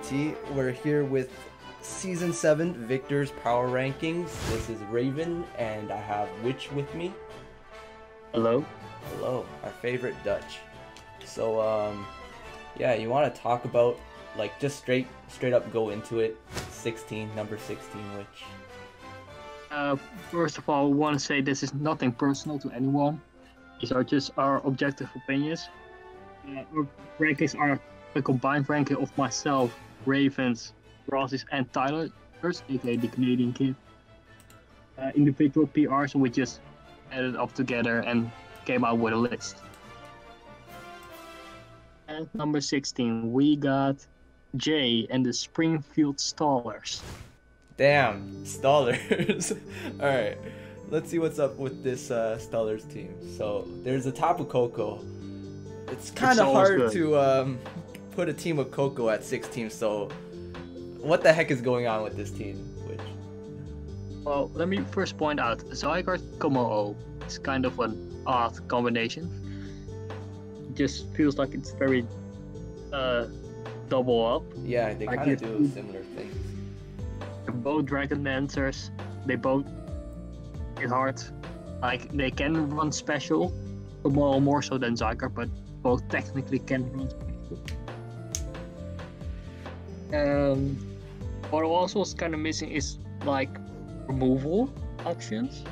SBT. We're here with Season 7 Victor's Power Rankings. This is Raven, and I have Witch with me. Hello. Hello, our favorite Dutch. So, yeah, you want to talk about, like, just straight up go into it. Number 16, Witch. First of all, I want to say this is nothing personal to anyone. These are just our objective opinions. Our rankings are a combined ranking of myself, Ravens, Rossi's, and Tyler's, aka the Canadian kid. Individual PRs, we just added up together and came out with a list. At number 16, we got Jay and the Springfield Stallers. Damn, Stallers. Alright, let's see what's up with this Stallers team. So, there's a Tapu Koko. It's kind of hard to put a team of Coco at 16, so what the heck is going on with this team? Which... Well, let me first point out, Zygarde Komo is kind of an odd combination. It just feels like it's very double up. Yeah, they kind of do similar things. They're both Dragon Dancers, they both hit hard. Like, they can run special, Komo more so than Zygarde, but both technically can run special. What also was kind of missing is like removal options.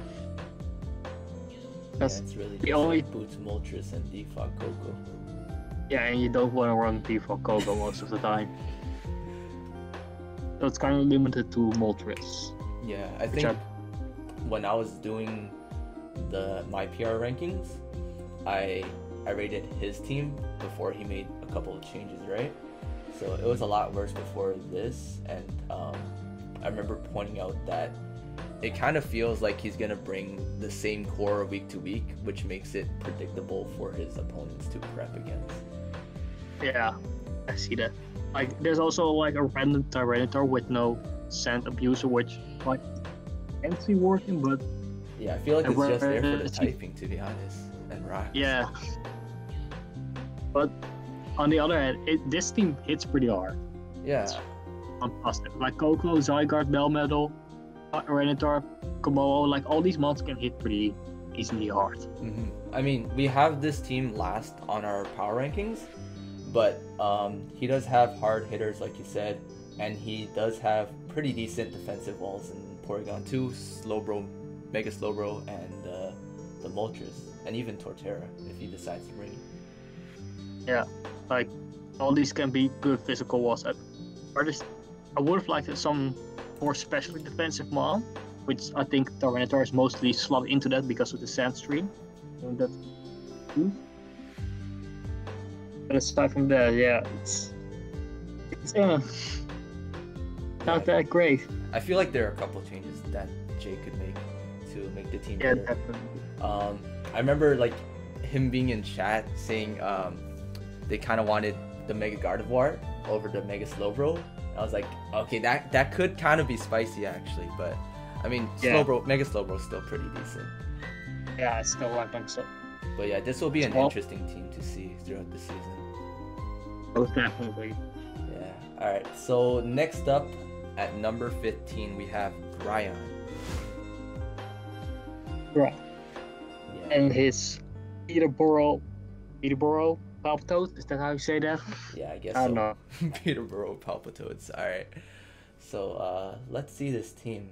Yeah, it's really just like Boots, Moltres, and Default Coco. Yeah, and you don't want to run Default Coco most of the time. So it's kind of limited to Moltres. Yeah, I think when I was doing my PR rankings, I rated his team before he made a couple of changes, right? So it was a lot worse before this, and I remember pointing out that it kind of feels like he's gonna bring the same core week to week, which makes it predictable for his opponents to prep against. Yeah, I see that. Like, there's also like a random Tyranitar with no Sand Abuser, which like I can see working, but yeah, I feel like it's just there for the typing, to be honest, and rock. Yeah, but on the other hand, this team hits pretty hard. Yeah. It's fantastic. Like Coco, Zygarde, Melmetal, Tyranitar, Komo, like all these mons can hit pretty easily hard. Mm-hmm. I mean, we have this team last on our power rankings, but he does have hard hitters, like you said, and he does have pretty decent defensive walls in Porygon 2, Slowbro, Mega Slowbro, and the Moltres, and even Torterra if he decides to bring it. Yeah, like all these can be good physical walls. I would have liked some more specially defensive mon, which I think Tyranitar is mostly slot into that because of the Sand Stream. And that. But aside from that, yeah, it's not that great. I feel like there are a couple of changes that Jay could make to make the team better. Yeah, definitely. I remember like him being in chat saying they kind of wanted the Mega Gardevoir over the Mega Slowbro. I was like, okay, that could kind of be spicy actually, but I mean, Mega Slowbro is still pretty decent. Yeah, I still like them so. But yeah, this will be an interesting team to see throughout the season. Most definitely. Yeah. All right. So next up at number 15, we have Ryan. Right. Yeah. And his Peterborough Palpitoad, is that how you say that? Yeah, I guess I don't know. Peterborough Palpitoads. Alright. So let's see this team.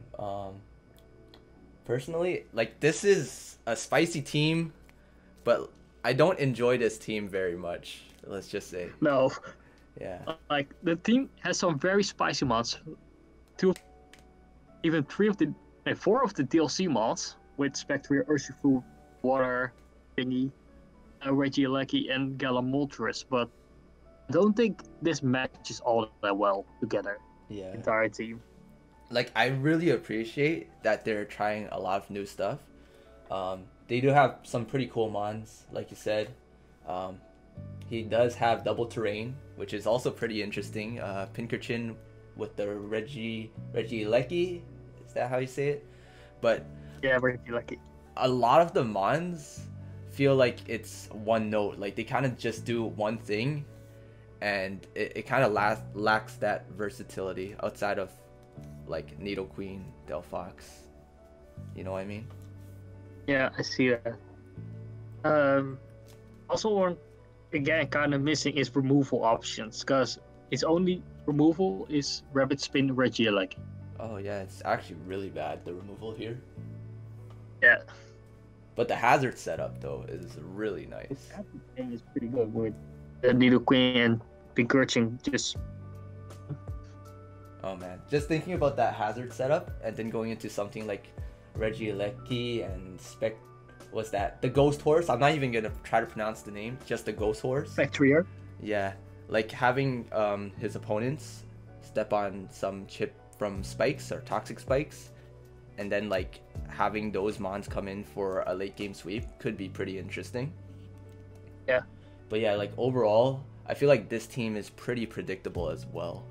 Personally, like, this is a spicy team, but I don't enjoy this team very much. Let's just say. No. Yeah. Like, the team has some very spicy mods. 4 of the DLC mods with Spectre, Urshifu, Water, Thingy, Regieleki, and Galamoltres, but I don't think this matches all that well together. Yeah. The entire team. Like, I really appreciate that they're trying a lot of new stuff. They do have some pretty cool mons, like you said. He does have double terrain, which is also pretty interesting. Pinkerchin with the Regieleki, is that how you say it? But yeah, Regieleki. A lot of the mons feel like it's one note. Like, they kind of just do one thing, and it kind of lacks that versatility outside of like Nidoqueen, Delphox. You know what I mean? Yeah, I see that. Also, one again kind of missing is removal options, because its only removal is Rapid Spin Regieleki. Oh yeah, it's actually really bad, the removal here. Yeah. But the hazard setup though is really nice. That thing is pretty good with the Nidoqueen and Begrudging just. Oh man, just thinking about that hazard setup and then going into something like Regieleki and what's that? The Ghost Horse. I'm not even gonna try to pronounce the name. Just the Ghost Horse. Spectrier. Yeah, like having his opponents step on some chip from spikes or toxic spikes, and then like having those mons come in for a late game sweep could be pretty interesting. Yeah. But yeah, like overall, I feel like this team is pretty predictable as well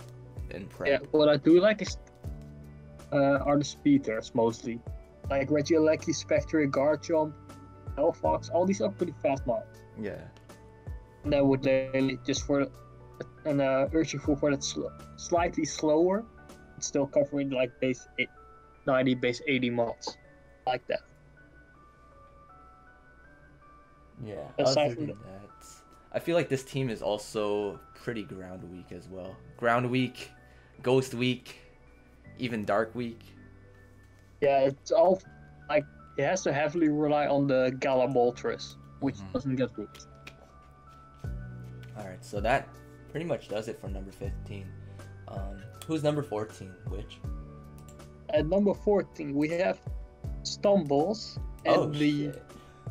in prep. Yeah, what I do like is are the speeders mostly. Like Regieleki, Spectre, Garchomp, Delphox, all these are pretty fast mons. Yeah. And then would they just for an Urshifu for that slightly slower, still covering like base 90, base 80 mons. Like that. Yeah. Aside Other from than that, I feel like this team is also pretty ground weak as well. Ground weak, ghost weak, even dark weak. Yeah, it's all like it has to heavily rely on the Galamoltres, which doesn't get ruled. Alright, so that pretty much does it for number 15. Who's number 14? Which? At number 14, we have Stumbles and the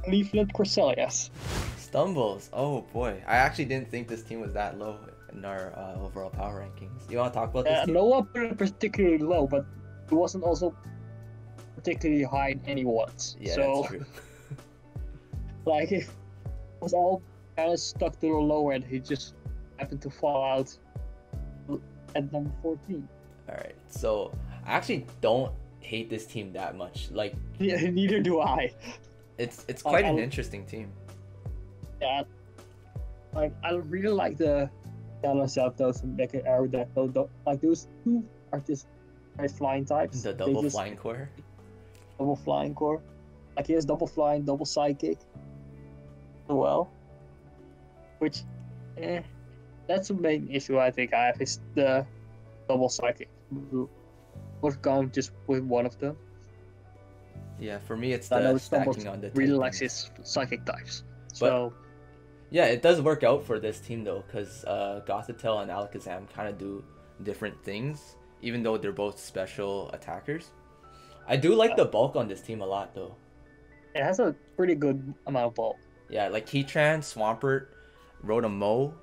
Cleveland Cresselia. Stumbles. Oh boy, I actually didn't think this team was that low in our overall power rankings. You want to talk about this team? No one put it particularly low, but it wasn't also particularly high in anyone's. Yeah, so, that's true. Like, it was all kind of stuck to the lower end. He just happened to fall out at number 14. Alright, so I actually don't hate this team that much. Like, yeah, neither do I. It's quite an interesting team. Yeah, like I really like the Zapdos and Mega Aerodactyl. Like those two are just nice flying types. The double flying core. Double flying core. Like he has double flying, double psychic. Well, which, that's the main issue I think I have is the double psychic. Would gone just with one of them. Yeah, for me it's the stacking on the really typing. likes his psychic types. But, So yeah, it does work out for this team though, because Gothitelle and Alakazam kind of do different things, even though they're both special attackers. I do like the bulk on this team a lot though. it has a pretty good amount of bulk. Yeah, like Heatran, Swampert, Rotom-Mow,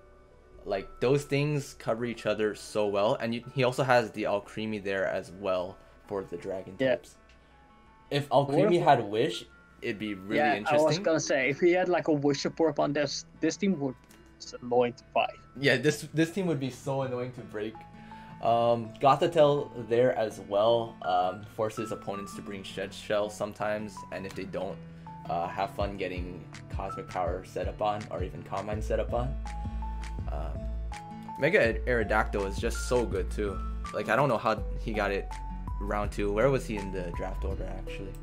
like those things cover each other so well, and he also has the Alcremie there as well for the dragon types. If Alcremie had Wish, it'd be really interesting. I was gonna say if he had like a Wish support on this team would be annoying to fight. Yeah, this team would be so annoying to break. Gothitelle there as well forces opponents to bring Shed Shell sometimes, and if they don't, have fun getting Cosmic Power set up on, or even Combine set up on. Mega Aerodactyl is just so good too. Like, I don't know how he got it round 2. Where was he in the draft order actually?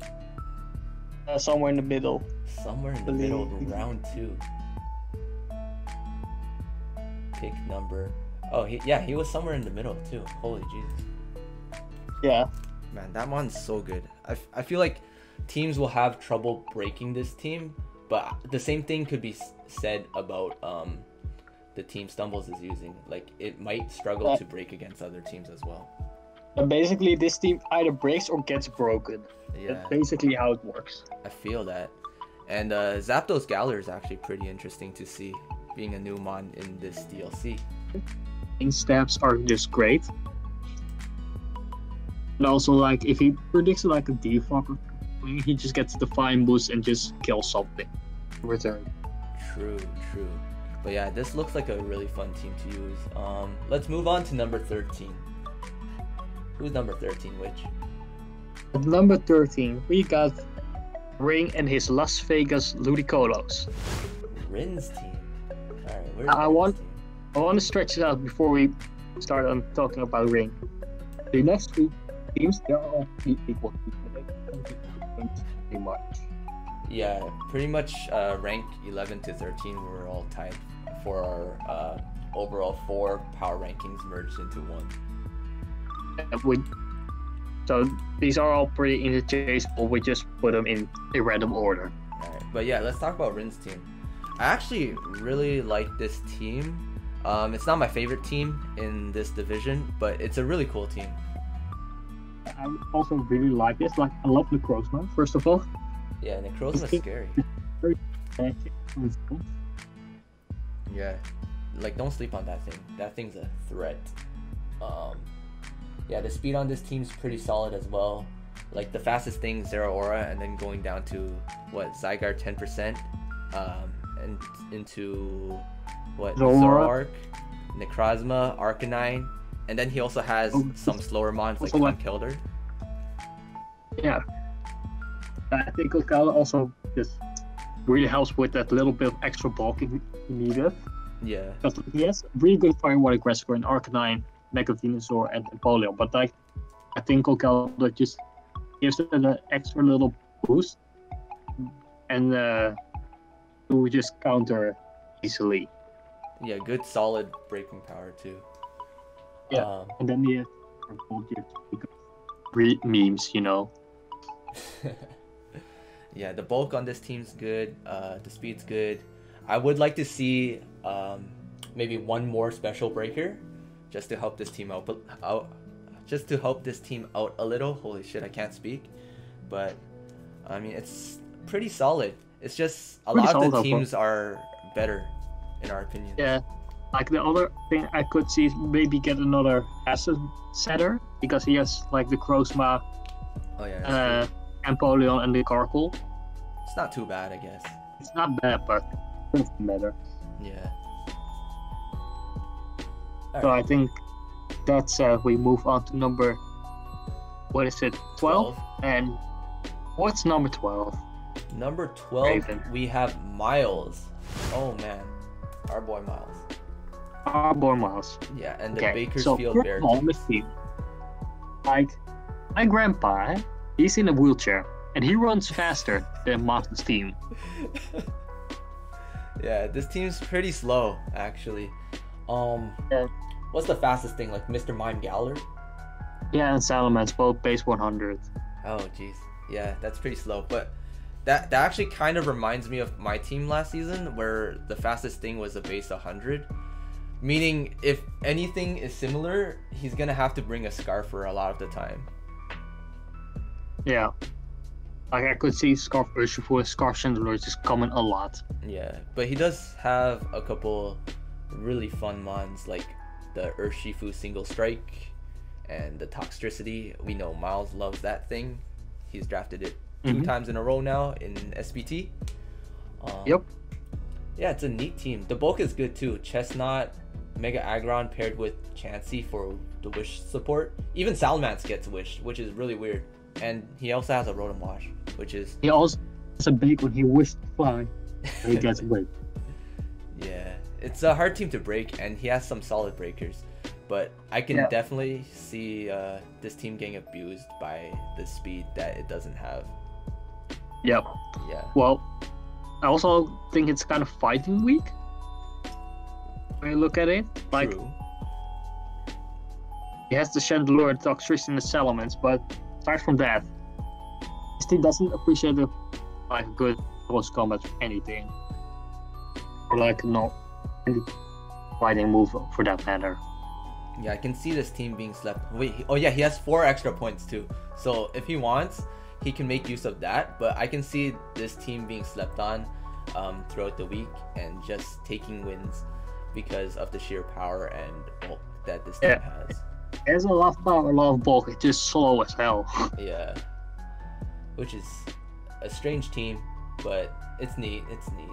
Somewhere in the middle. Somewhere in the middle of round 2. Pick number. Oh, he was somewhere in the middle too. Holy Jesus. Yeah. Man, that mon's so good. I feel like teams will have trouble breaking this team, but the same thing could be said about the team Stumbles is using. Like, it might struggle to break against other teams as well. But basically, this team either breaks or gets broken. Yeah. That's basically how it works. I feel that. And Zapdos Galar is actually pretty interesting to see, being a new mon in this DLC. Stabs are just great. And also, like, if he predicts like a defog, he just gets the fine boost and just kills something in return. True. But yeah, this looks like a really fun team to use. Let's move on to number 13. Who's number 13, which? At number 13, we got Ring and his Las Vegas Ludicolo's. Rin's team. Alright, where's I Rin's want- team? I want to stretch it out before we start on talking about Ring. The next two teams, they are all equal. They don't different pretty much. Yeah, pretty much rank 11 to 13 we're all tied for our overall 4 power rankings merged into one. So these are all pretty interchangeable. We just put them in a random order. Alright, but yeah, let's talk about Rin's team. I actually really like this team. It's not my favorite team in this division, but it's a really cool team. I also really like this. Like, I love Necrozma, first of all. Yeah, Necrozma's scary. Very Yeah, like don't sleep on that thing. That thing's a threat. Yeah, the speed on this team's pretty solid as well. Like the fastest thing, Zero Aura, and then going down to what, Zygarde 10%, and into what, Zoroark, Necrozma, Arcanine, and then he also has some slower mons like Conkeldurr. Yeah, I think Conkeldurr also just really helps with that little bit of extra bulk he needed. Yeah. Because he has really good Fire Water Aggressor in Arcanine, Mega Venusaur, and Empoleon, but like, I think Conkeldurr just gives it an extra little boost, and to just counter easily. Yeah, good solid breaking power too. Yeah, and then the memes, you know. Yeah, the bulk on this team's good. The speed's good. I would like to see maybe one more special breaker, just to help this team out. Just to help this team out a little. Holy shit, I can't speak. But I mean, it's pretty solid. It's just a lot of the teams are better, in our opinion. Yeah. Like the other thing I could see is maybe get another asset setter, because he has like the Crozma, Empoleon, and the Carkle. It's not too bad, I guess. It's not bad, but it's better. Yeah. So I think that's we move on to number, what is it, 12? And what's number 12? Number 12, Raven. We have Miles. Oh man, our boy Miles. Our boy Miles. Yeah, and the Bakersfield Bears. On the team, like, my grandpa, he's in a wheelchair, and he runs faster than Miles' team. Yeah, this team's pretty slow, actually. What's the fastest thing? Like Mr. Mime Galler? Yeah, and Salamence, both base 100. Oh, jeez. Yeah, that's pretty slow. But that actually kind of reminds me of my team last season, where the fastest thing was a base 100. Meaning, if anything is similar, he's gonna have to bring a Scarf for a lot of the time. Yeah. Like, I could see Scarf Urshifu, Scarf Chandelure just coming a lot. Yeah, but he does have a couple really fun mons, like the Urshifu Single Strike and the Toxtricity. We know Miles loves that thing. He's drafted it 2 times in a row now in SBT. Yep. Yeah, it's a neat team. The bulk is good too. Chestnut, Mega Aggron paired with Chansey for the Wish support. Even Salamence gets Wish, which is really weird. And he also has a Rotom Wash, which is... He also has a bake when he wished to fly. And he gets away. Yeah, it's a hard team to break, and he has some solid breakers. But I can definitely see this team getting abused by the speed that it doesn't have. Yep. Yeah. Well, I also think it's kind of fighting weak. When you look at it, like, True. He has the Chandelure, the Toxtricity, and the Salamence, but aside from that, this team doesn't appreciate a good close combat or anything, or like no any fighting move for that matter. Yeah, I can see this team being slept. Wait, he has 4 extra points too. So if he wants, he can make use of that. But I can see this team being slept on throughout the week and just taking wins because of the sheer power and bulk that this team has. There's a lot of power, a lot of bulk. It's just slow as hell. Yeah, which is a strange team, but it's neat. It's neat.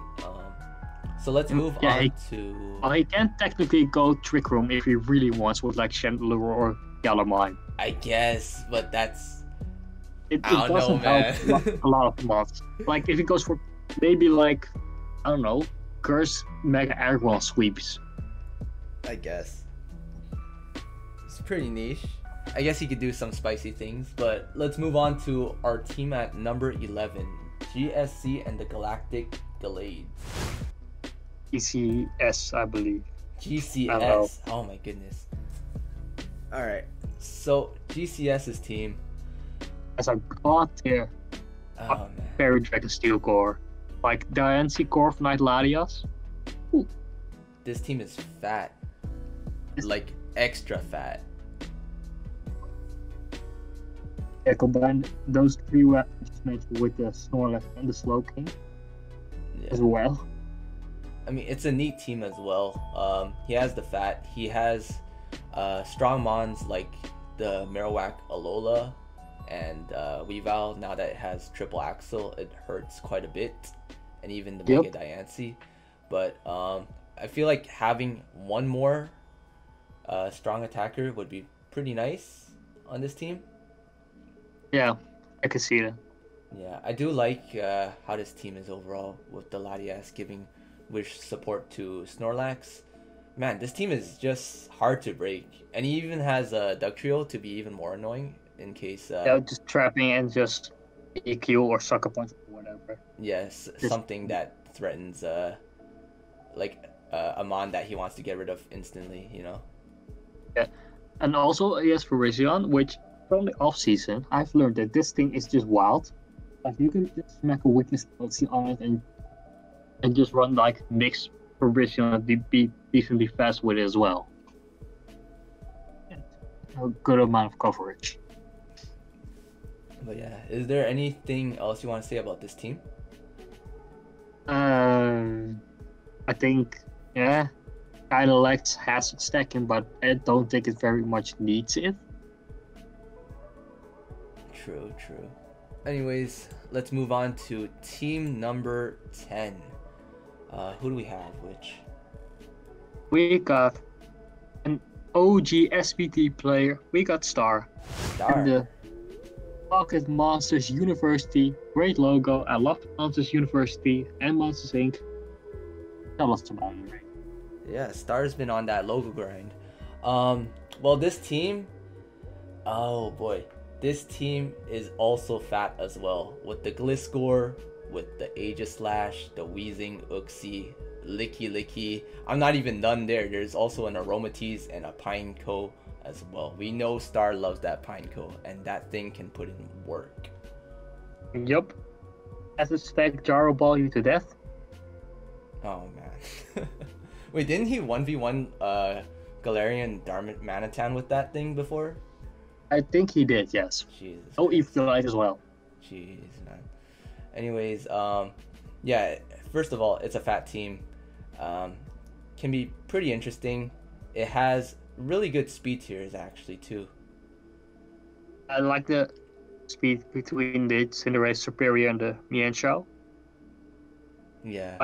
So let's move on to... He can technically go Trick Room if he really wants with like Chandelure or Galamine. I guess, but that's... It doesn't help a lot of mods. Like if he goes for maybe like, I don't know, Curse Mega Aggron sweeps. I guess. It's pretty niche. I guess he could do some spicy things, but let's move on to our team at number 11, GSC and the Galactic Galades. ECS, I believe. GCS. Oh my goodness. All right. So GCS's team. As a god tier, Oh man. Fairy Dragon Steel Core, like Diancie Core of Night Latias. This team is fat. Like extra fat. Yeah, combine those three weapons with the Snorlax and the Slowking as well. I mean, it's a neat team as well. He has the fat. He has strong mons like the Marowak Alola and Weavile. Now that it has triple axle, it hurts quite a bit, and even the Mega Diancie. But I feel like having one more strong attacker would be pretty nice on this team. Yeah, I can see that. Yeah, I do like how this team is overall, with the Latias giving wish support to Snorlax. Man, this team is just hard to break, and he even has a Dugtrio to be even more annoying in case. Just trapping and just EQ or sucker punch or whatever. Yes, something that threatens like a mon that he wants to get rid of instantly, you know. Yeah, and also he has Virizion, which from the off season I've learned that this thing is just wild. Like you can just smack a weakness policy on it and just run like mix Virizion and be decently fast with it as well. A good amount of coverage. But yeah, is there anything else you want to say about this team? I think kind of lacks hazard stacking, but I don't think it very much needs it. True. Anyways, let's move on to team number 10. Who do we have? We got an OG SBT player. We got Star. And the Pocket Monsters University. Great logo. I love Monsters University and Monsters Inc. Tell us about it, right? Yeah, Star's been on that logo grind. Well, this team, oh boy, this team is also fat as well, with the Gliscor, with the Aegislash, the Weezing, Uxie, Licky. I'm not even done there. There's also an Aromatisse and a Pineco as well. We know Star loves that Pineco, and that thing can put in work. Yup. As a stack Jaro Ball you to death. Oh man. Wait, didn't he 1v1 Galarian Darmanitan with that thing before? I think he did, yes. Jesus. Oh, Eviolite as well. Jeez, man. Anyways, yeah, first of all, it's a fat team. Can be pretty interesting. It has really good speed tiers, actually, too. I like the speed between the Cinderace Superior and the Mienshao. Yeah.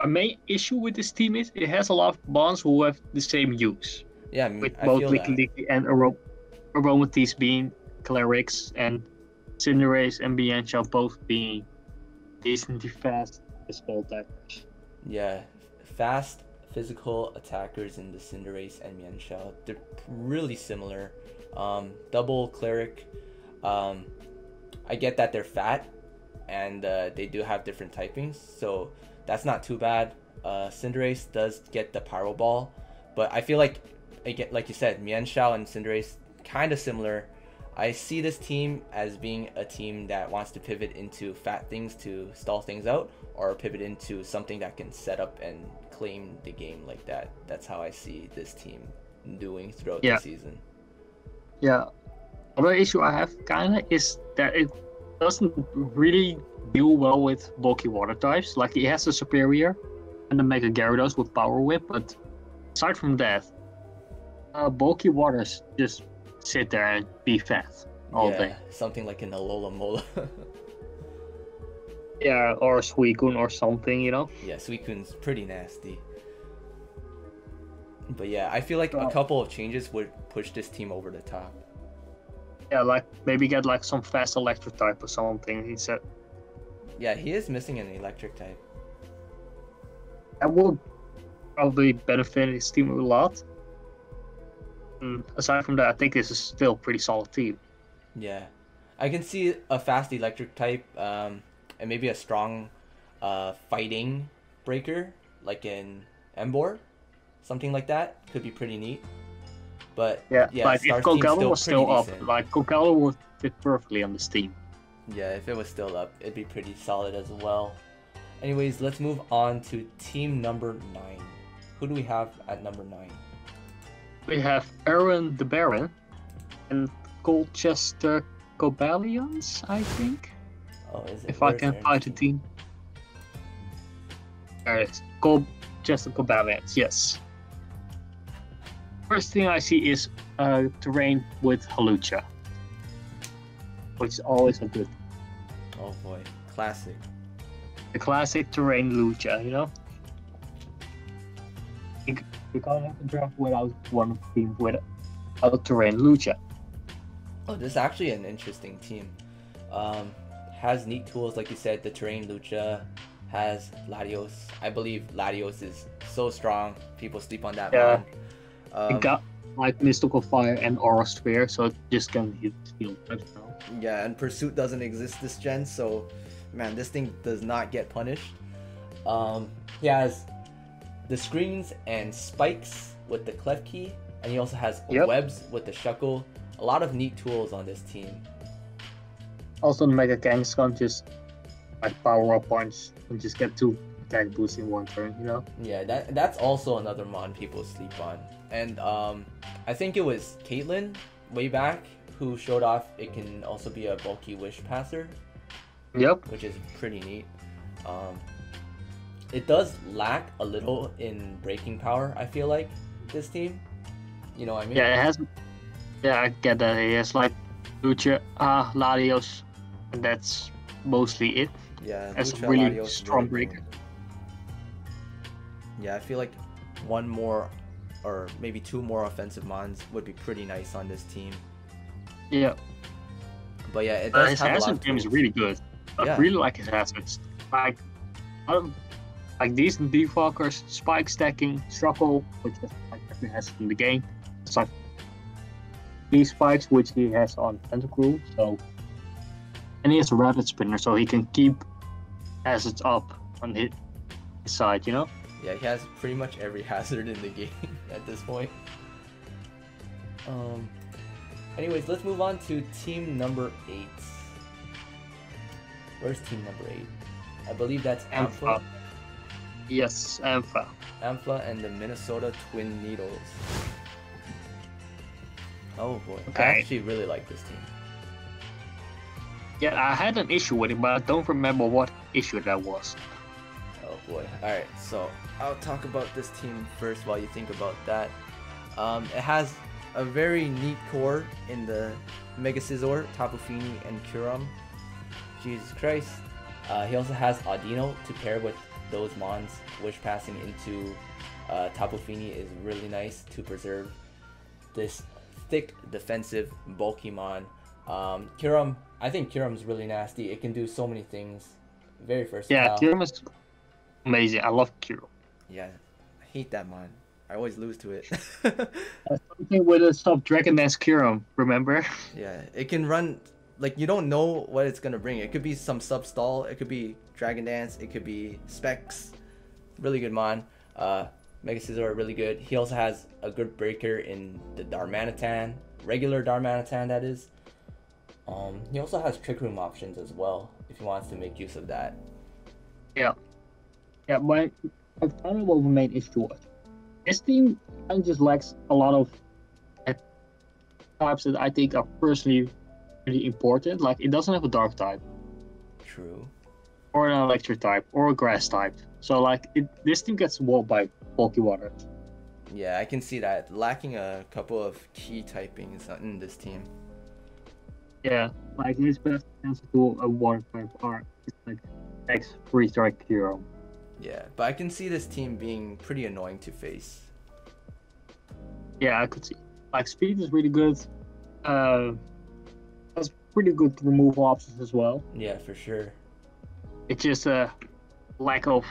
My main issue with this team is it has a lot of bonds who have the same use. Yeah, I mean, with I both feel Licky and Aromatisse being Clerics and Cinderace and Mienshao both being decently fast as ball attackers. Yeah, fast physical attackers in the Cinderace and Mienshao. They're really similar. Double Cleric. I get that they're fat and they do have different typings, so that's not too bad. Cinderace does get the Pyro Ball, but I feel like, again, like you said, Mienshao and Cinderace kind of similar. I see this team as being a team that wants to pivot into fat things to stall things out, or pivot into something that can set up and claim the game like that. That's how I see this team doing throughout the season. Yeah. Another issue I have kinda is that it doesn't really deal well with bulky water types. Like he has a Superior and the Mega Gyarados with Power Whip, but aside from that, bulky waters just sit there and be fat all day. Something like an Alola Mola. Yeah, or a Suicune or something, you know? Yeah, Suicune's pretty nasty. But yeah, I feel like a couple of changes would push this team over the top. Yeah, like maybe get like some fast electric type or something, he said. Yeah, he is missing an electric type. I probably benefit his team a lot. And aside from that, I think this is still a pretty solid team. Yeah, I can see a fast electric type, and maybe a strong, fighting breaker like in Embor, something like that could be pretty neat. But Yeah, yeah, like if Star's team's Kokala was pretty still up, decent. like Kokala would fit perfectly on this team. Yeah, if it was still up, it'd be pretty solid as well. Anyways, let's move on to team number 9. Who do we have at number 9? We have Aaron the Baron and Colchester Cobalions, I think. Oh, is it? If I Where's can Aaron's find the team. There it is. Colchester Cobalions, yes. First thing I see is terrain with Halucha, which is always a good. Oh boy, classic. The classic terrain Lucha, you know? You can't have a draft without one team without terrain Lucha. Oh, this is actually an interesting team. Has neat tools, like you said. The terrain Lucha has Latios. I believe Latios is so strong. People sleep on that Yeah. one. It got like Mystical Fire and Aura Sphere, so it just can hit field types now. Yeah, and Pursuit doesn't exist this gen, so man, this thing does not get punished. He has the screens and spikes with the clef key, and he also has webs with the shuckle. A lot of neat tools on this team. Also, the Mega Kangs can just like power up punch and just get 2 attack boosts in one turn, you know? Yeah, that's also another mon people sleep on. And I think it was Caitlyn way back who showed off it can also be a bulky wish passer. Yep. Which is pretty neat. It does lack a little in breaking power, I feel like, this team. You know what I mean? Yeah, it has. Yeah, I get that. It has like Lucha, Latios, and that's mostly it. Yeah, that's Lucha, a really Latios, strong really breaker. Cool. Yeah, I feel like one more or maybe 2 more offensive mons would be pretty nice on this team. Yeah. But yeah, it does his have a lot hazard of game is tools. really good. I really like his hazards. Like decent defocers, spike stacking, struggle, which is like every hazard in the game. It's like these spikes, which he has on Tentacruel, so and he has a rabbit spinner, so he can keep hazards up on his side, you know? Yeah, he has pretty much every hazard in the game at this point. Anyways, let's move on to team number 8. Where's team number 8? I believe that's Ampha. Yes, Ampha. Ampha and the Minnesota Twin Needles. Oh boy, Okay. I actually really like this team. Yeah, I had an issue with it, but I don't remember what issue that was. Oh boy. Alright, so I'll talk about this team first while you think about that. It has a very neat core in the Mega Scizor, Tapu Fini, and Curum. Jesus Christ. He also has Audino to pair with those mons, which passing into Tapu Fini is really nice to preserve this thick defensive bulky mon. Curum, I think Curum's really nasty. It can do so many things. Very versatile. Yeah, Curum is amazing. I love Curum. Yeah, I hate that mon. I always lose to it. Something with a sub Dragon Dance Curum, remember? Yeah, it can run, like, you don't know what it's gonna bring. It could be some sub stall, it could be Dragon Dance, it could be Specs. Really good mon. Mega Scizor really good. He also has a good breaker in the Darmanitan, regular Darmanitan that is. He also has Trick Room options as well, if he wants to make use of that. Yeah. Yeah, but I don't know what the main issue was. This team kind of just lacks a lot of types that I think are personally really important. Like, it doesn't have a dark type, True. or an electric type, or a grass type. So, like, this team gets walled by bulky water. Yeah, I can see that. Lacking a couple of key typings in this team. Yeah, like his best answer to a water type are is like X free strike hero. Yeah, but I can see this team being pretty annoying to face. Yeah, I could see. Like speed is really good. Has pretty good removal options as well. Yeah, for sure. It's just a lack of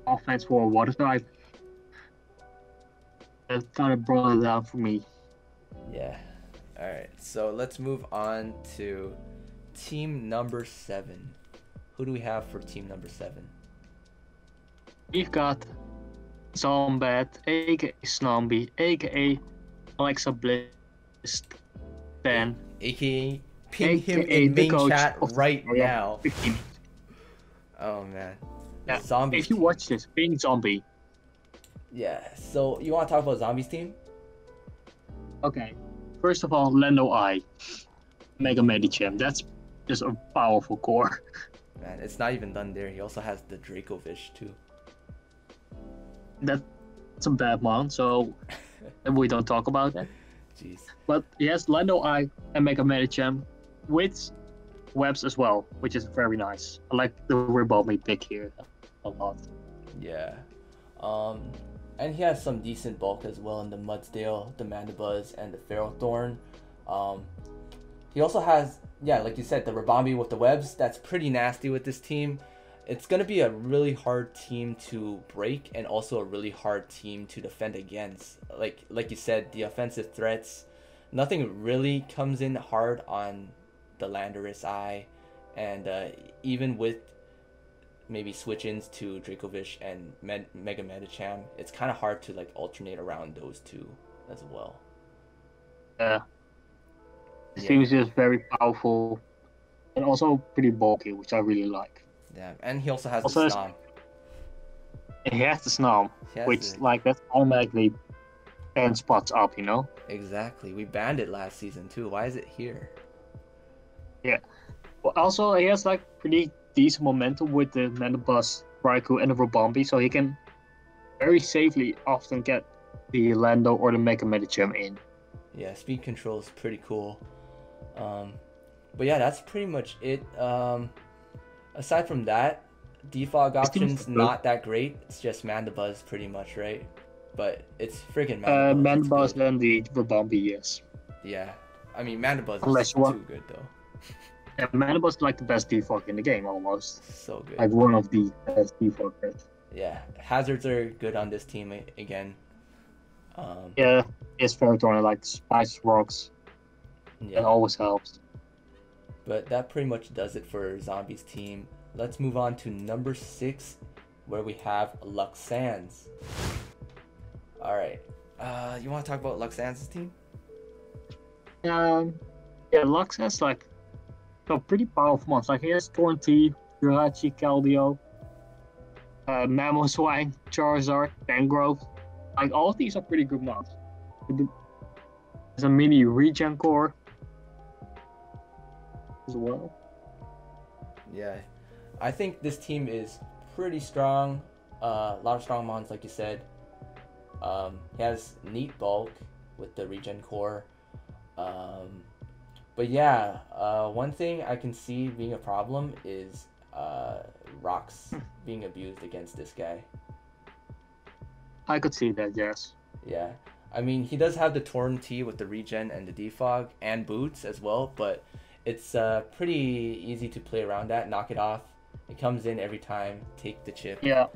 offense for a water type. that kind of brought it down for me. Yeah. All right. So let's move on to team number 7. Who do we have for team number 7? We've got Zombat, aka Snambi, aka Alexa Bliss, then AKA ping him aka in the main coach chat of right Royal now. 15. Oh man. Yeah, Zombies if you team. watch this, being Zombie. Yeah. So you want to talk about Zombies team? Okay, first of all, Lando I, Mega Medicham. That's just a powerful core. Man, it's not even done there. He also has the Dracovish too. That's a bad one, so we don't talk about that. Jeez. But he has Lando I and Mega Medicham with webs as well, which is very nice. I like the Ribombee pick here a lot. Yeah. And he has some decent bulk as well in the Mudsdale, the Mandibuzz, and the Ferrothorn. He also has, yeah, like you said, the Ribombee with the webs. That's pretty nasty with this team. It's going to be a really hard team to break and also a really hard team to defend against. Like you said, the offensive threats, nothing really comes in hard on the Landorus Eye. And even with maybe switch-ins to Dracovish and Mega Medicham, it's kind of hard to like alternate around those two as well. Yeah. This team is just very powerful and also pretty bulky, which I really like. Yeah, and he also has Also the has- Snom. He has the Snom, which like that's automatically 10 spots up, you know? Exactly. We banned it last season too. Why is it here? Yeah. Well, also he has like pretty decent momentum with the Mandibuzz, Raikou, and the Ribombee, so he can very safely often get the Lando or the Mega Medicham in. Yeah, speed control is pretty cool. But yeah, that's pretty much it. Aside from that, defog options not that great. It's just Mandibuzz pretty much, right? But it's freaking Mandibuzz. Mandibuzz and the Ribombee, yes. Yeah, I mean Mandibuzz Unless is you want- too good though. Yeah, Mandibuzz is like the best defog in the game almost. So good. Like one of the best defoggers. Yeah, hazards are good on this team again. Yeah, it's Ferrothorn, like Spice Rocks. Yeah. It always helps. But that pretty much does it for Zombies team. Let's move on to number 6, where we have Luxan's. Alright. You want to talk about Luxan's team? Yeah, Lux has like some pretty powerful ones. Like he has Tornti, Jirachi, Keldeo, Mamoswine, Charizard, Tangrowth. Like all of these are pretty good ones. There's a mini regen core as well. Yeah. I think this team is pretty strong. A lot of strong mons, like you said. He has neat bulk with the regen core. But yeah, one thing I can see being a problem is rocks being abused against this guy. I could see that, yes. Yeah. I mean, he does have the Torn T with the regen and the defog and boots as well, but it's pretty easy to play around that, knock it off. It comes in every time, take the chip. Yeah.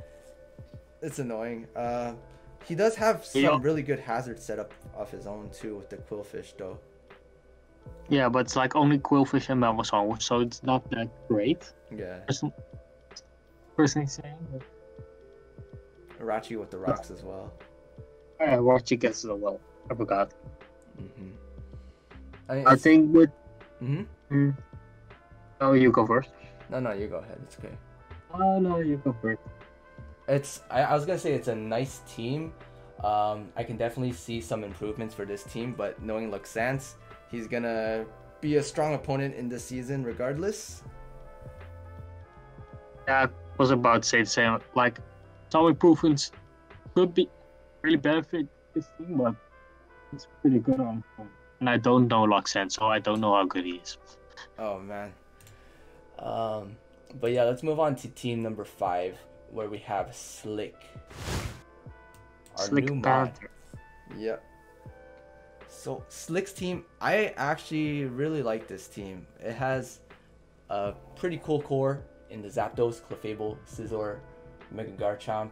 It's annoying. He does have some really good hazard setup of his own too with the Quillfish though. Yeah, but it's like only Quillfish and Mamoswine, so it's not that great. Yeah. Personally saying. But... Rachi with the rocks as well. Rachi gets it as well. I forgot. Mm-hmm. I think with... Mm-hmm. Oh, you go first. No, you go ahead. It's okay. Oh, no, you go first. I was gonna say it's a nice team. I can definitely see some improvements for this team, but knowing Luxance, he's gonna be a strong opponent in this season regardless. Yeah, I was about to say the same. Like, some improvements could be really benefit this team, but it's pretty good on him. And I don't know Luxance, so I don't know how good he is. Oh man. But yeah, let's move on to team number 5, where we have Slick. Our Slick new mod. Panther. Yep. So Slick's team, I actually really like this team. It has a pretty cool core in the Zapdos, Clefable, Scizor, Mega Garchomp.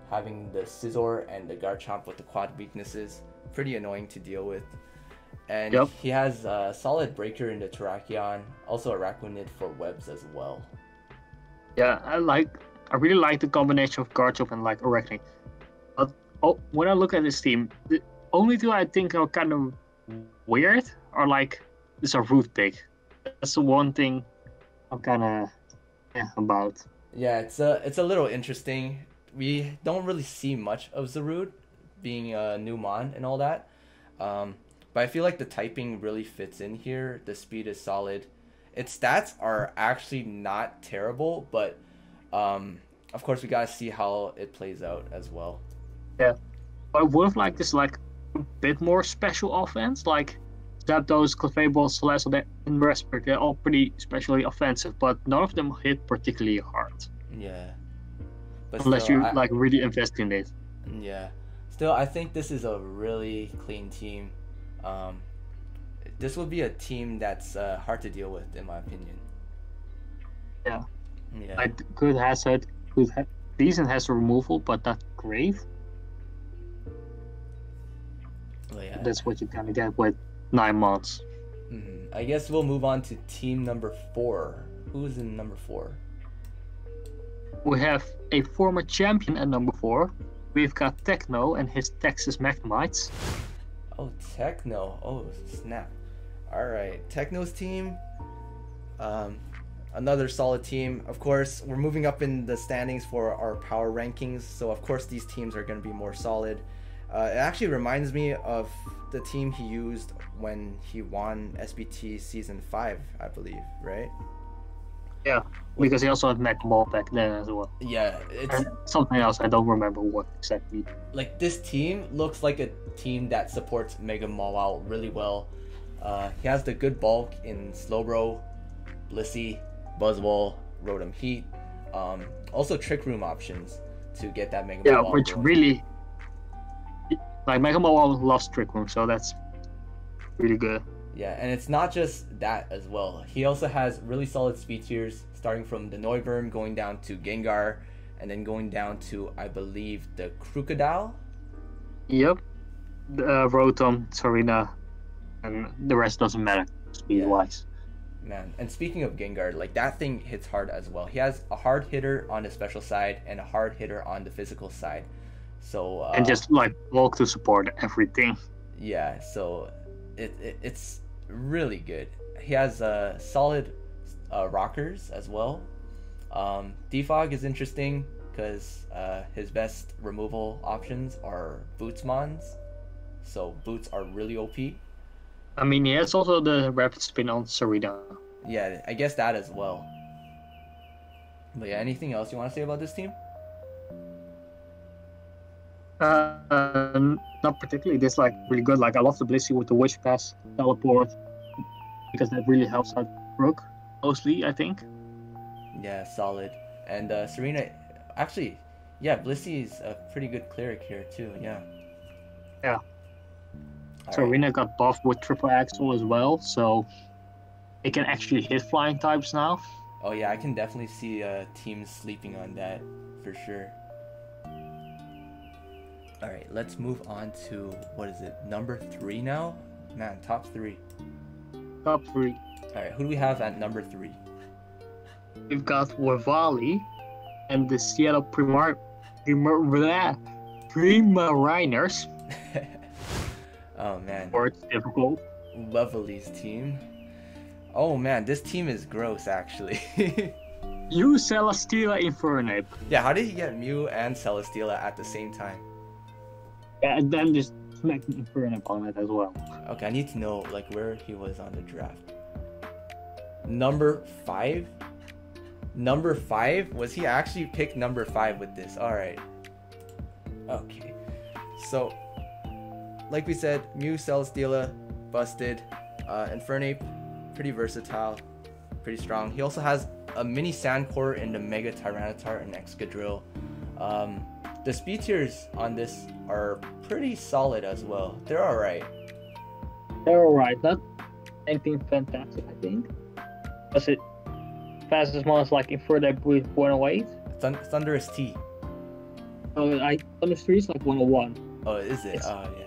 having the Scizor and the Garchomp with the quad weaknesses. Pretty annoying to deal with. And he has a solid breaker in the Terrakion, also a Araquanid for webs as well. Yeah, I really like the combination of Garchomp and like Arachne. But when I look at this team, the only two I think are kind of weird are like this a root pick. That's the one thing I'm kind of about. Yeah, it's a little interesting. We don't really see much of Zarude being a new mon and all that. But I feel like the typing really fits in here. The speed is solid. Its stats are actually not terrible, but of course we gotta see how it plays out as well. Yeah, I would have liked this like a bit more special offense, like Zapdos, Clefable, Celeste, and Respirate. They're all pretty specially offensive, but none of them hit particularly hard. Yeah. But unless you like really invest in it. Yeah. Still, I think this is a really clean team. This will be a team that's hard to deal with, in my opinion. Yeah. Yeah. Like decent has removal, but not great. Well, yeah. That's what you kind of get with 9 months. Mm-hmm. I guess we'll move on to team number 4. Who's in number 4? We have a former champion at number 4. We've got Techno and his Texas Magnemites. Oh, Techno. Oh, snap. Alright, Techno's team. Another solid team. Of course, we're moving up in the standings for our power rankings, so of course these teams are going to be more solid. It actually reminds me of the team he used when he won SBT Season 5, I believe, right? Yeah, because he also had Mega Ball back then as well. Yeah, it's and something else, I don't remember what exactly. Like, this team looks like a team that supports Mega Mawile really well. He has the good bulk in Slowbro, Blissey, Buzzwole, Rotom Heat. Also Trick Room options to get that Mega Mawile. Yeah, which going. Really... Like, Mega Mawile loves Trick Room, so that's really good. Yeah, and it's not just that as well. He also has really solid speed tiers, starting from the Noivern, going down to Gengar, and then going down to, I believe, the Crocodile? Yep. Rotom, Serena, and the rest doesn't matter speed-wise. Yeah. Man, and speaking of Gengar, like, that thing hits hard as well. He has a hard hitter on the special side and a hard hitter on the physical side. So and just like bulk to support everything. Yeah, so it's really good. He has solid rockers as well. Defog is interesting because his best removal options are Bootsmons. So Boots are really OP. I mean, he has also the rapid spin on Serena. Yeah, I guess that as well. But yeah, anything else you want to say about this team? Not particularly. This like really good. Like, I love the Blissey with the Wish Pass teleport because that really helps out Brook mostly, I think. Yeah, solid. And Serena, actually, yeah, Blissey is a pretty good cleric here too. Yeah. Yeah. Serena got buffed with Triple Axle as well, so it can actually hit flying types now. Oh yeah, I can definitely see teams sleeping on that for sure. Alright, let's move on to, what is it, number 3 now? Man, top 3. Top 3. Alright, who do we have at number 3? We've got Wavali and the Seattle Primariners. Oh man. Or it's difficult. Wavali's team. Oh man, this team is gross actually. Mew, Celesteela, Infernape. Yeah, how did he get Mew and Celesteela at the same time? Yeah, and then just smack Infernape on it as well. Okay, I need to know like where he was on the draft. Number 5? Number 5? Was he actually picked number 5 with this? Alright. Okay. So, like we said, Mew, Celesteela, busted. Infernape, pretty versatile, pretty strong. He also has a mini Sandcore in the Mega Tyranitar and Excadrill. The speed tiers on this are pretty solid as well. They're alright. They're alright. Not anything fantastic, I think. Was it fastest ones like Infernape with 108? Thunderous T. So like Thunder 3 is like 101. Oh, is it? It's- Oh, yeah.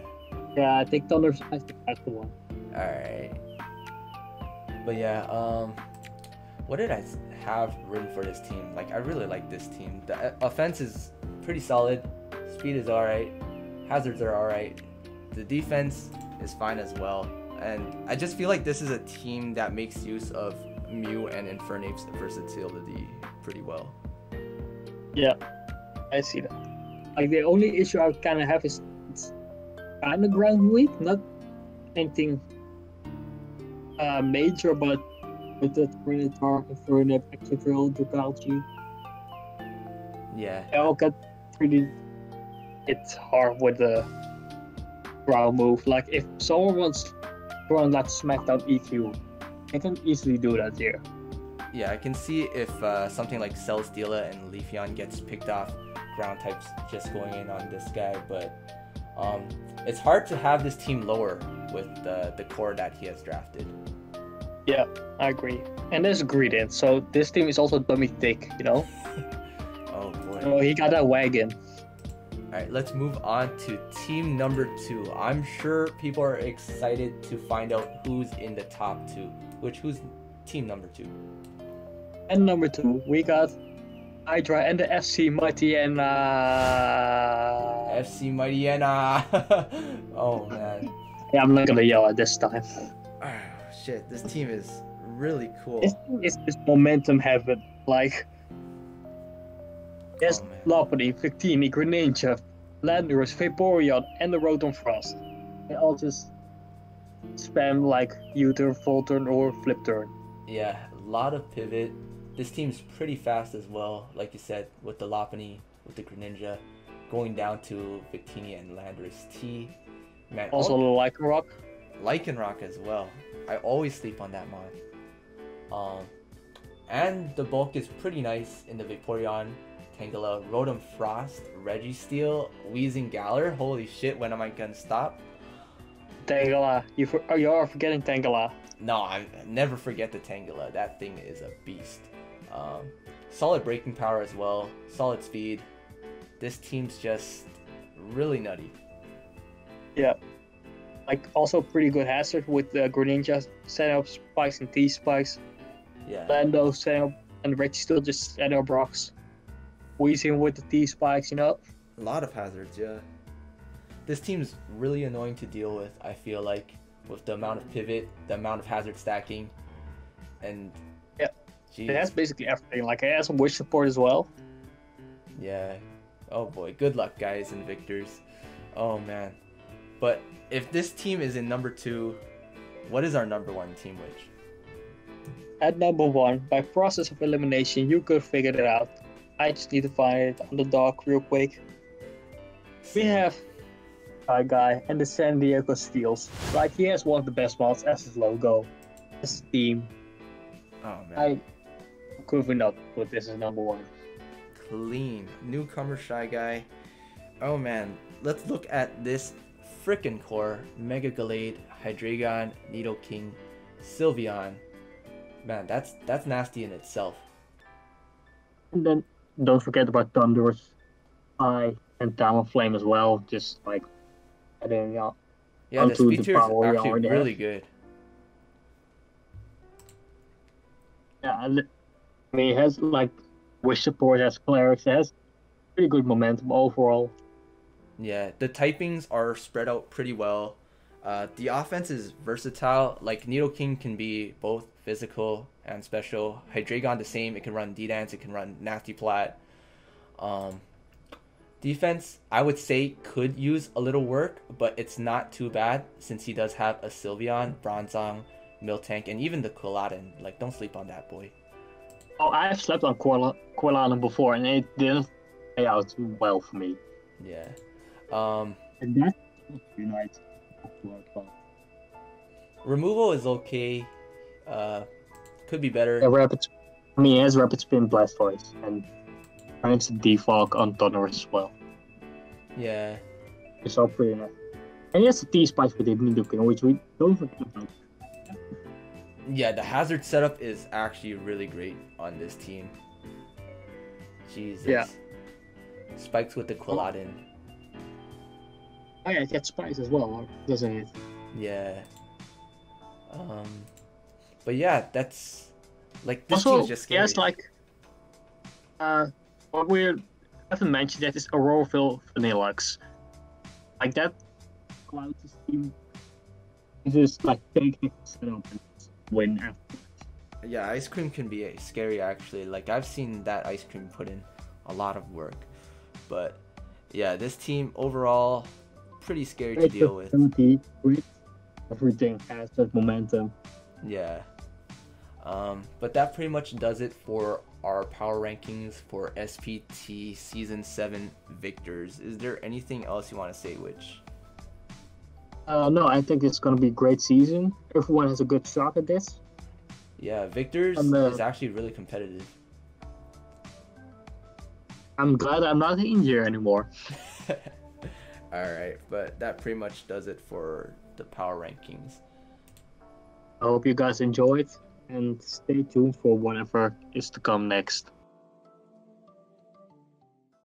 Yeah, I think I think that's the one. Alright. But yeah, what did I have written for this team? Like, I really like this team. The offense is pretty solid. Speed is alright. Hazards are alright. The defense is fine as well. And I just feel like this is a team that makes use of Mew and Infernape's versatility pretty well. Yeah, I see that. Like the only issue I kind of have is it's kind of ground weak, not anything major, but with the Predator, Infernape, Activil, Ducati, Yeah. they all get pretty. It's hard with the ground move. Like if someone wants to run like SmackDown EQ, they can easily do that here. Yeah, I can see if something like Celesteela and Leafeon gets picked off ground types just going in on this guy, but it's hard to have this team lower with the core that he has drafted. Yeah, I agree. And there's Greedent, so this team is also dummy thick, you know? Oh boy. Oh, he got that wagon. Alright, let's move on to team number 2. I'm sure people are excited to find out who's in the top 2. Who's team number 2? And number 2, we got Hydra and the FC Mightyena. FC Mightyena. Oh man. Yeah, I'm not gonna yell at this time. Oh, shit, this team is really cool. It's momentum heaven. Like, there's man. Lopunny, Victini, Greninja, Landorus, Vaporeon, and the Rotom Frost. They all just spam like U-turn, full turn, or flip turn. Yeah, a lot of pivot. This team's pretty fast as well, like you said, with the Lopunny, with the Greninja, going down to Victini and Landorus T. Man, Also, Lycanroc. Lycanroc as well. I always sleep on that mod. And the bulk is pretty nice in the Vaporeon, Tangela, Rotom Frost, Registeel, Weezing Galar. Holy shit, when am I gonna stop? Tangela. You are forgetting Tangela. No, I never forget the Tangela. That thing is a beast. Solid braking power as well. Solid speed. This team's just really nutty. Yeah. Like, also pretty good hazard with the Greninja setting up spikes and T-spikes. Yeah. Lando setting up, and Registeel just setting up rocks. Weezing with the T-spikes, you know? A lot of hazards, yeah. This team's really annoying to deal with, I feel like, with the amount of pivot, the amount of hazard stacking, and yeah, geez. It has basically everything. Like, it has some wish support as well. Yeah. Oh boy, good luck, guys and victors. Oh man. But if this team is in number 2, what is our number 1 team, Witch? At number 1, by process of elimination, you could figure it out. I just need to find it on the dock real quick. We have our guy and the San Diego Steels. Like, he has one of the best mods as his logo. His team. Oh man. I could not put this as number 1. Clean. Newcomer Shy Guy. Oh man. Let's look at this frickin' core. Mega Gallade, Hydreigon, Nidoking, Sylveon. Man, that's nasty in itself. And then don't forget about Thundurus, and Talonflame as well. Just like adding Yeah, the onto speed tier is power we actually already really have. good. Yeah, I mean, it has like wish support, has clerics, it has pretty good momentum overall. Yeah, the typings are spread out pretty well. The offense is versatile. Like, Nidoking can be both physical and special. Hydreigon the same. It can run D-Dance. It can run Nasty Plat. Defense, I would say, could use a little work, but it's not too bad since he does have a Sylveon, Bronzong, Miltank, and even the Quilladin. Like, don't sleep on that boy. Oh, I've slept on Quilladin before, and it didn't play out well for me. Yeah. And that's nice. Removal is okay. Could be better. He has Rapid Spin, Blastoise, and trying to defog on Thundurus as well. Yeah. It's all pretty nice. And he has the T-Spikes with Nidoking, which we don't forget about. Yeah, the hazard setup is actually really great on this team. Jesus. Yeah. Spikes with the Quilladin. Oh yeah, it gets spice as well, doesn't it? Yeah. But yeah, that's like this Also, team's just scary. yes, like what we haven't mentioned yet is Auroraville Vanillux. Like that Cloud team is just like take it setup and win after. Yeah, ice cream can be scary actually. Like I've seen that ice cream put in a lot of work. But yeah, this team overall pretty scary to deal with. Great. Everything has that momentum. Yeah. But that pretty much does it for our power rankings for SPT Season 7 victors. Is there anything else you want to say, Witch? No, I think it's going to be a great season. Everyone has a good shot at this. Yeah, victors is actually really competitive. I'm glad I'm not in here anymore. Alright, but that pretty much does it for the power rankings. I hope you guys enjoyed and stay tuned for whatever is to come next.